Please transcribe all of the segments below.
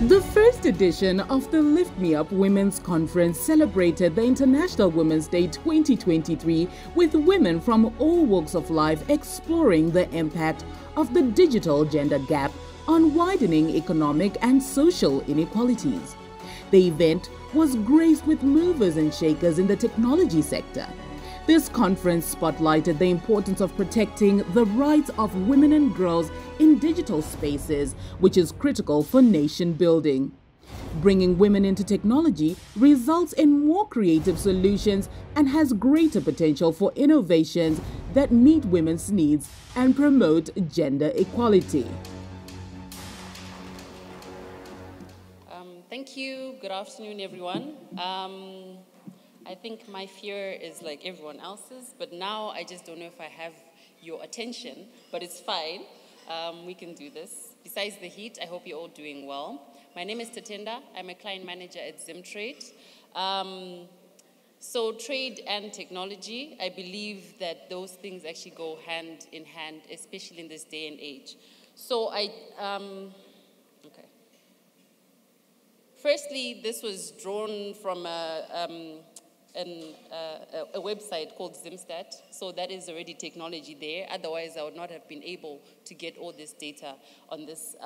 The first edition of the Lift Me Up Women's Conference celebrated the International Women's Day 2023 with women from all walks of life exploring the impact of the digital gender gap on widening economic and social inequalities. The event was graced with movers and shakers in the technology sector. This conference spotlighted the importance of protecting the rights of women and girls in digital spaces, which is critical for nation building. Bringing women into technology results in more creative solutions and has greater potential for innovations that meet women's needs and promote gender equality. Thank you. Good afternoon, everyone. I think my fear is like everyone else's, but now I just don't know if I have your attention, but it's fine. We can do this. Besides the heat, I hope you're all doing well. My name is Tatenda. I'm a client manager at Zimtrade. So trade and technology, I believe that those things actually go hand in hand, especially in this day and age. So okay. Firstly, this was drawn from a website called Zimtrade, so that is already technology there. Otherwise, I would not have been able to get all this data on this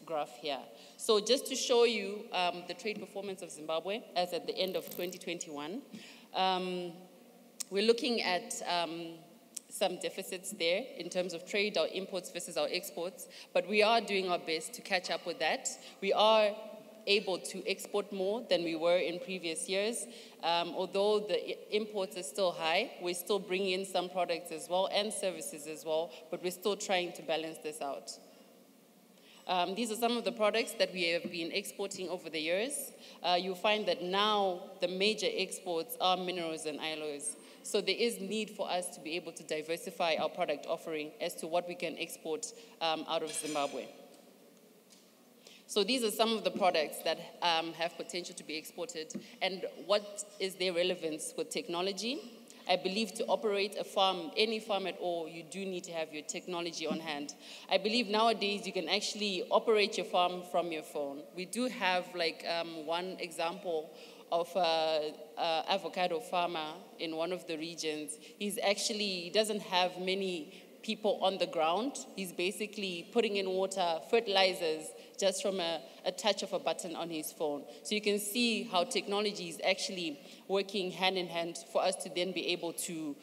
graph here. So just to show you the trade performance of Zimbabwe as at the end of 2021, we're looking at some deficits there in terms of trade, our imports versus our exports, but we are doing our best to catch up with that. We are able to export more than we were in previous years. Although the imports are still high, we still bring in some products as well and services as well, but we're still trying to balance this out. These are some of the products that we have been exporting over the years. You'll find that now the major exports are minerals and alloys. So there is need for us to be able to diversify our product offering as to what we can export out of Zimbabwe. So these are some of the products that have potential to be exported. And what is their relevance with technology? I believe to operate a farm, any farm at all, you do need to have your technology on hand. I believe nowadays you can actually operate your farm from your phone. We do have like one example of an avocado farmer in one of the regions. He doesn't have many people on the ground. He's basically putting in water, fertilizers, just from a touch of a button on his phone. So you can see how technology is actually working hand in hand for us to then be able to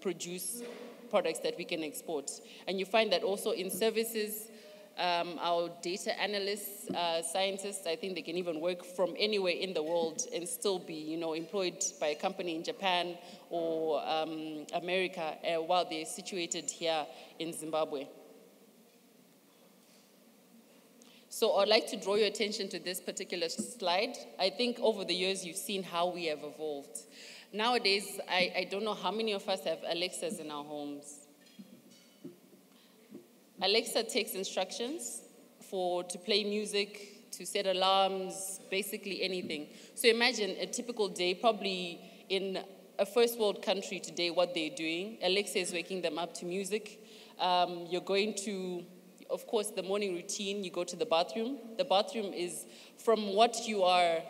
produce products that we can export. And you find that also in services, our data analysts, scientists, I think they can even work from anywhere in the world and still be, employed by a company in Japan or America while they're situated here in Zimbabwe. So I'd like to draw your attention to this particular slide. I think over the years you've seen how we have evolved. Nowadays, I don't know how many of us have Alexas in our homes. Alexa takes instructions to play music, to set alarms, basically anything. So imagine a typical day, probably in a first world country today, what they're doing. Alexa is waking them up to music. You're going to, of course, the morning routine, you go to the bathroom. The bathroom is from what you are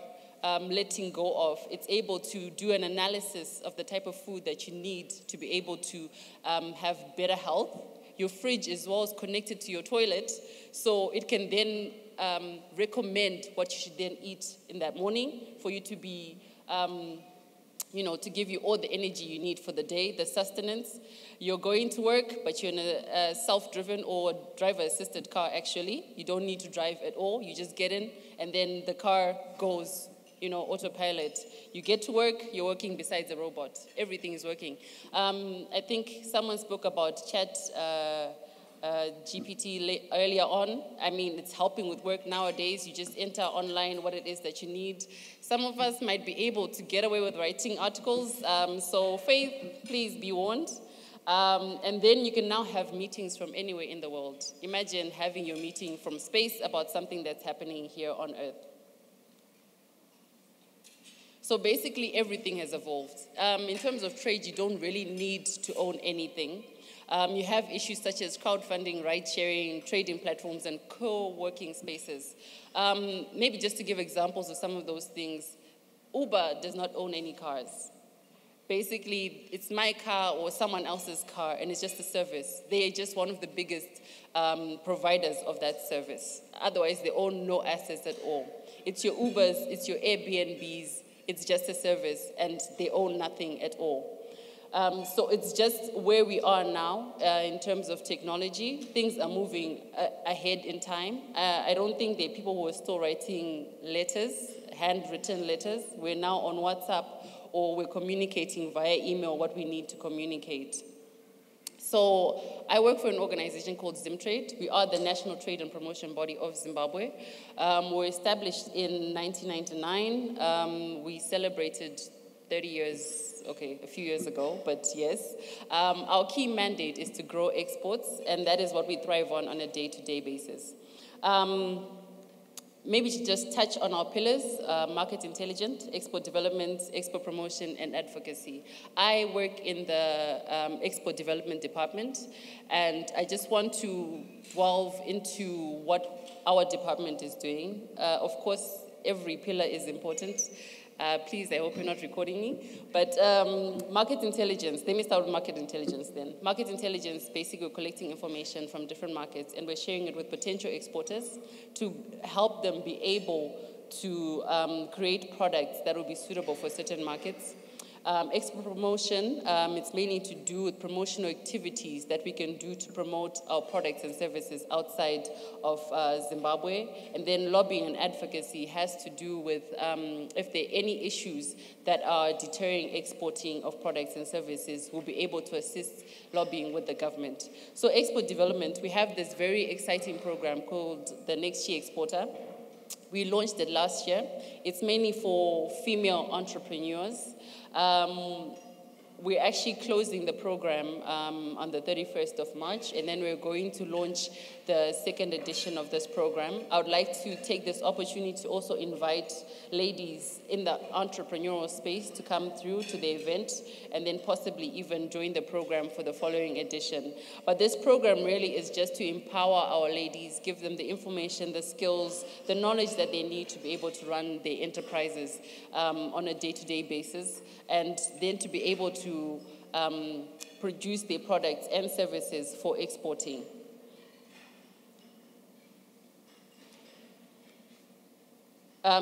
letting go of. It's able to do an analysis of the type of food that you need to be able to have better health. Your fridge as well is connected to your toilet, so it can then recommend what you should then eat in that morning for you to be, to give you all the energy you need for the day, the sustenance. You're going to work, but you're in a self-driven or driver-assisted car, actually. You don't need to drive at all. You just get in, and then the car goes, autopilot. You get to work, you're working besides a robot. Everything is working. I think someone spoke about chat GPT earlier on. I mean, it's helping with work nowadays. You just enter online what it is that you need. Some of us might be able to get away with writing articles. So Faith, please be warned. And then you can now have meetings from anywhere in the world. Imagine having your meeting from space about something that's happening here on Earth. So basically, everything has evolved. In terms of trade, you don't really need to own anything. You have issues such as crowdfunding, ride-sharing, trading platforms, and co-working spaces. Maybe just to give examples of some of those things, Uber does not own any cars. Basically, it's my car or someone else's car, and it's just a service. They are just one of the biggest providers of that service. Otherwise, they own no assets at all. It's your Ubers, it's your Airbnbs, it's just a service, and they own nothing at all. So it's just where we are now in terms of technology. Things are moving ahead in time. I don't think there are people who are still writing letters, handwritten letters. We're now on WhatsApp, or we're communicating via email what we need to communicate. So I work for an organization called Zimtrade. We are the national trade and promotion body of Zimbabwe. We're established in 1999. We celebrated 30 years, okay, a few years ago, but yes. Our key mandate is to grow exports, and that is what we thrive on a day-to-day basis. Maybe to just touch on our pillars, market intelligence, export development, export promotion, and advocacy. I work in the export development department, and I just want to delve into what our department is doing. Of course, every pillar is important. Please, I hope you're not recording me. But market intelligence, let me start with market intelligence then. Market intelligence, basically we're collecting information from different markets and we're sharing it with potential exporters to help them be able to create products that will be suitable for certain markets. Export promotion, it's mainly to do with promotional activities that we can do to promote our products and services outside of Zimbabwe. And then lobbying and advocacy has to do with if there are any issues that are deterring exporting of products and services, we'll be able to assist lobbying with the government. So export development, we have this very exciting program called the Next Year Exporter. We launched it last year. It's mainly for female entrepreneurs. We're actually closing the program on the 31st of March, and then we're going to launch the second edition of this program. I would like to take this opportunity to also invite ladies in the entrepreneurial space to come through to the event and then possibly even join the program for the following edition. But this program really is just to empower our ladies, give them the information, the skills, the knowledge that they need to be able to run their enterprises on a day-to-day basis, and then to be able to produce their products and services for exporting.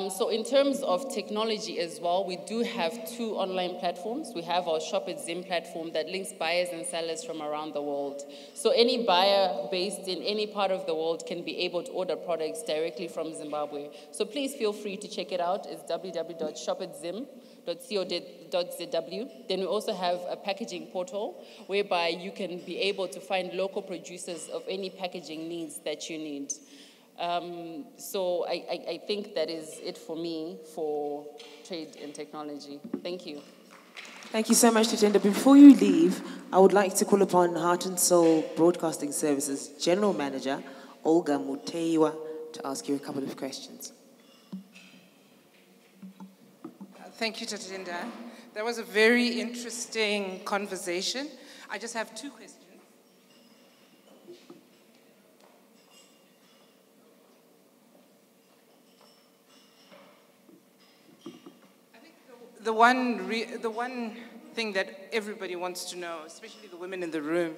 So in terms of technology as well, we do have 2 online platforms. We have our Shop at Zim platform that links buyers and sellers from around the world. So any buyer based in any part of the world can be able to order products directly from Zimbabwe. So please feel free to check it out. It's www.shopatzim.co.zw. Then we also have a packaging portal whereby you can be able to find local producers of any packaging needs that you need. So I think that is it for me for trade and technology. Thank you. Thank you so much, Tatenda. Before you leave, I would like to call upon Heart and Soul Broadcasting Services General Manager, Olga Muteiwa, to ask you a couple of questions. Thank you, Tatenda. That was a very interesting conversation. I just have 2 questions. The one thing that everybody wants to know, especially the women in the room,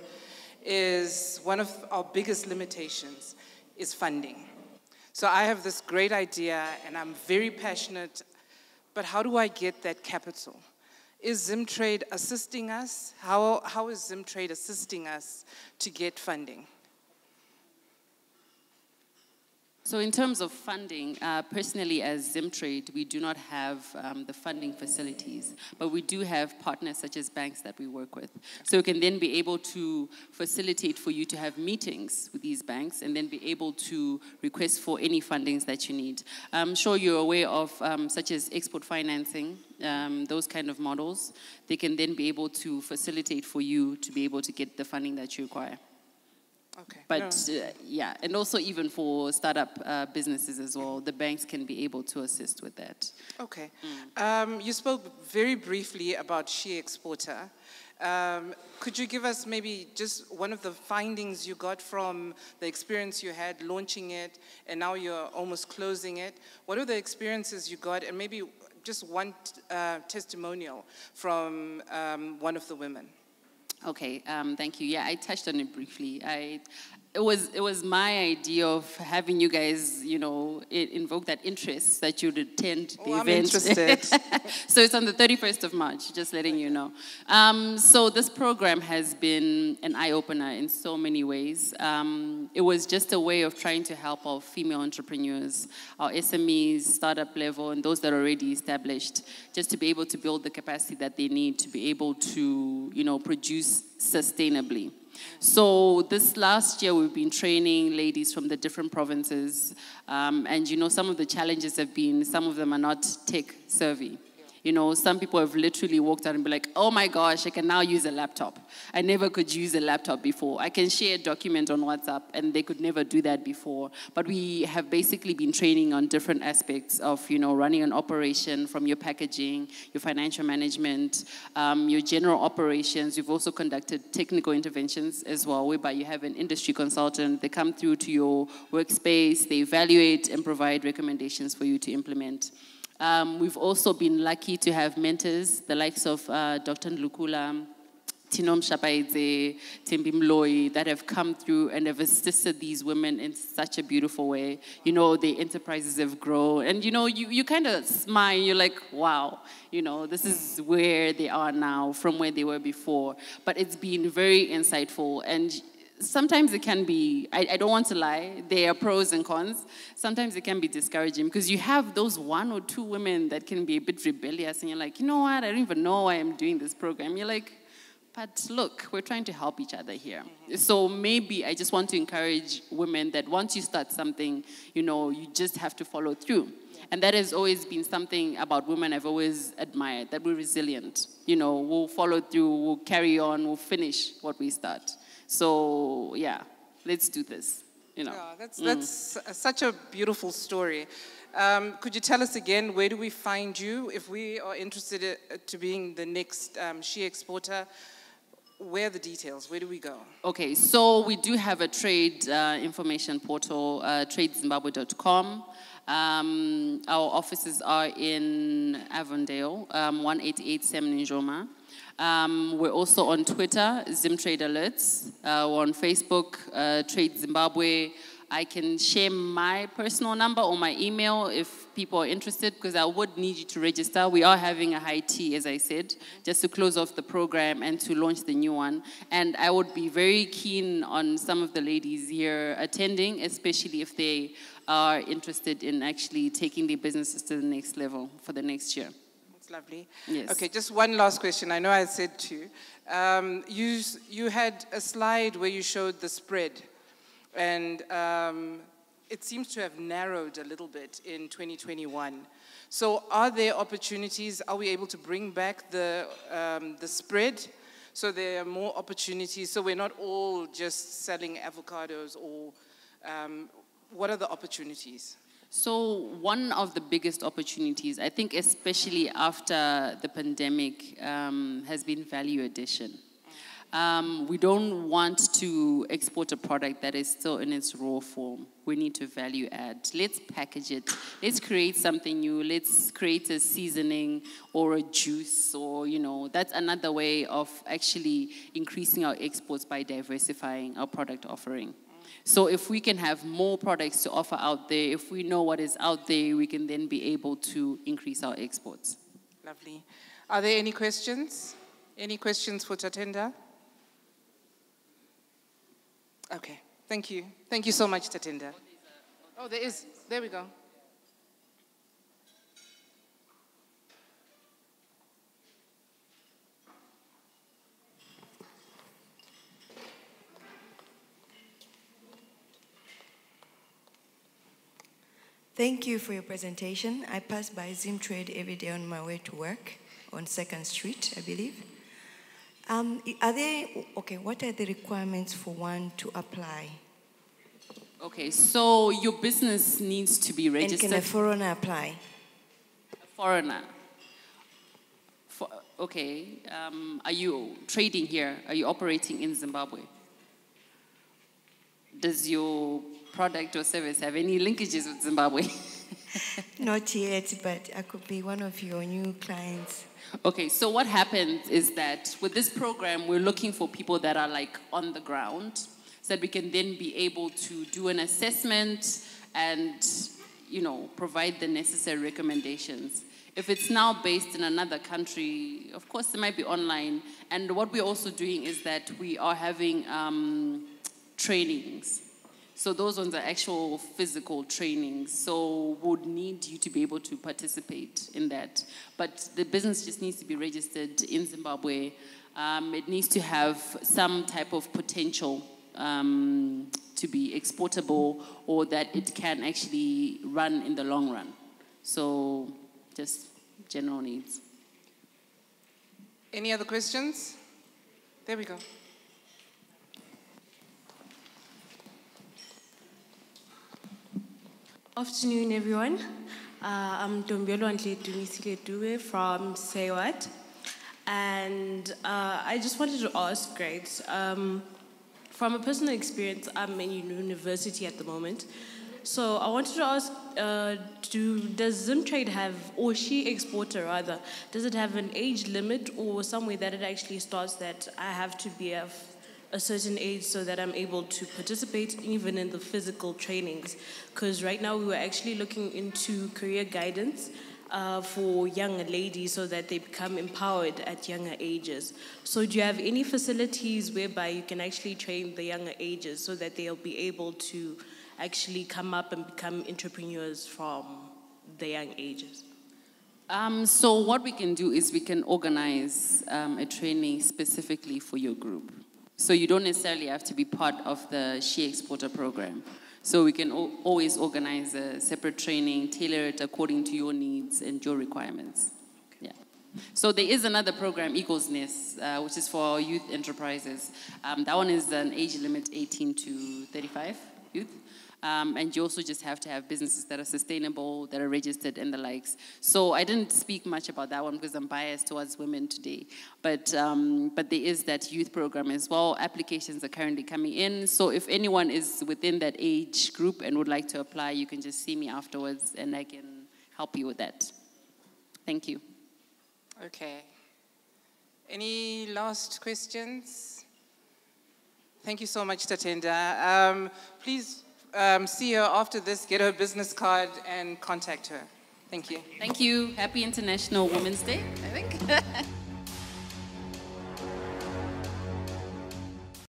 is one of our biggest limitations is funding. So I have this great idea and I'm very passionate, but how do I get that capital? Is Zimtrade assisting us? How is Zimtrade assisting us to get funding? So in terms of funding, personally as Zimtrade, we do not have the funding facilities, but we do have partners such as banks that we work with. So we can then be able to facilitate for you to have meetings with these banks and then be able to request for any fundings that you need. I'm sure you're aware of such as export financing, those kind of models. They can then be able to facilitate for you to be able to get the funding that you require. Okay. But yeah, and also even for startup businesses as well, the banks can be able to assist with that. Okay. You spoke very briefly about She Exporter. Could you give us maybe just one of the findings you got from the experience you had launching it, and now you're almost closing it? What are the experiences you got, and maybe just one testimonial from one of the women? Okay, thank you. Yeah, I touched on it briefly. It was my idea of having you guys, invoke that interest that you'd attend the event. I'm interested. So it's on the 31st of March, just letting you know. So this program has been an eye-opener in so many ways. It was just a way of trying to help our female entrepreneurs, our SMEs, startup level, and those that are already established, just to be able to build the capacity that they need to be able to, produce sustainably. So this last year, we've been training ladies from the different provinces. And, some of the challenges have been, some of them are not tech savvy. Some people have literally walked out and be like, oh my gosh, I can now use a laptop. I never could use a laptop before. I can share a document on WhatsApp, and they could never do that before. But we have basically been training on different aspects of, running an operation, from your packaging, your financial management, your general operations. We've also conducted technical interventions as well, whereby you have an industry consultant. They come through to your workspace, they evaluate and provide recommendations for you to implement. We've also been lucky to have mentors, the likes of Dr. Nlukula, Tinom Shapaidze, Tembi Mloi, that have come through and have assisted these women in such a beautiful way. The enterprises have grown. And, you kind of smile. You're like, wow, this is where they are now from where they were before. But it's been very insightful. And sometimes it can be, I don't want to lie, there are pros and cons. Sometimes it can be discouraging because you have those one or two women that can be a bit rebellious and you're like, you know what, I don't even know why I'm doing this program. You're like, but look, we're trying to help each other here. So maybe I just want to encourage women that once you start something, you just have to follow through. And that has always been something about women I've always admired, that we're resilient. We'll follow through, we'll carry on, we'll finish what we start. So, yeah, let's do this, Yeah, that's such a beautiful story. Could you tell us again, where do we find you if we are interested to being the next she exporter? Where are the details? Where do we go? Okay, so we do have a trade information portal, tradezimbabwe.com. Our offices are in Avondale, 1887 in Njoma. We're also on Twitter, Zimtrade Alerts. We're on Facebook, Trade Zimbabwe. I can share my personal number or my email if people are interested, because I would need you to register. We are having a high tea, as I said, just to close off the program and to launch the new one. And I would be very keen on some of the ladies here attending, especially if they are interested in actually taking their businesses to the next level for the next year. Lovely. Yes. Okay, just one last question. I know I said two. You had a slide where you showed the spread, and it seems to have narrowed a little bit in 2021. So are there opportunities? Are we able to bring back the spread so there are more opportunities, so we're not all just selling avocados, or what are the opportunities? So one of the biggest opportunities, I think especially after the pandemic, has been value addition. We don't want to export a product that is still in its raw form. We need to value add. Let's package it. Let's create something new. Let's create a seasoning or a juice, or, that's another way of actually increasing our exports by diversifying our product offering. So if we can have more products to offer out there, if we know what is out there, we can then be able to increase our exports. Lovely. Are there any questions? Any questions for Tatenda? Okay, thank you. Thank you so much, Tatenda. Oh, there is. There we go. Thank you for your presentation. I pass by Zimtrade every day on my way to work on 2nd Street, I believe. What are the requirements for one to apply? Okay, so your business needs to be registered. And can a foreigner apply? A foreigner. Okay, are you trading here? Are you operating in Zimbabwe? Does your product or service have any linkages with Zimbabwe? Not yet, but I could be one of your new clients. Okay, so what happens is that with this program, we're looking for people that are like on the ground so that we can then be able to do an assessment and, you know, provide the necessary recommendations. If it's now based in another country, of course, it might be online. And what we're also doing is that we are having trainings. So those ones are actual physical trainings. So would need you to be able to participate in that. But the business just needs to be registered in Zimbabwe. It needs to have some type of potential to be exportable or that it can actually run in the long run. So just general needs. Any other questions? There we go. Afternoon, everyone. I'm Dombelo Antletumisile from Sewat. And I just wanted to ask, great, from a personal experience, I'm in university at the moment. So I wanted to ask, does Zimtrade have, or She Exporter rather, does it have an age limit or somewhere that it actually starts that I have to be of a certain age so that I'm able to participate even in the physical trainings? Because right now we were actually looking into career guidance for young ladies so that they become empowered at younger ages. So do you have any facilities whereby you can actually train the younger ages so that they'll be able to actually come up and become entrepreneurs from the young ages? So what we can do is we can organize a training specifically for your group. So you don't necessarily have to be part of the She Exporter program. So we can always organize a separate training, tailor it according to your needs and your requirements. Yeah. So there is another program, Eagle's Nest, which is for youth enterprises. That one is an age limit 18 to 35 youth. And you also just have to have businesses that are sustainable, that are registered and the likes. So I didn't speak much about that one because I'm biased towards women today. But there is that youth program as well. Applications are currently coming in. So if anyone is within that age group and would like to apply, you can just see me afterwards and I can help you with that. Thank you. Okay. Any last questions? Thank you so much, Tatenda. Please see her after this, get her business card, and contact her. Thank you. Thank you. Happy International Women's Day, I think.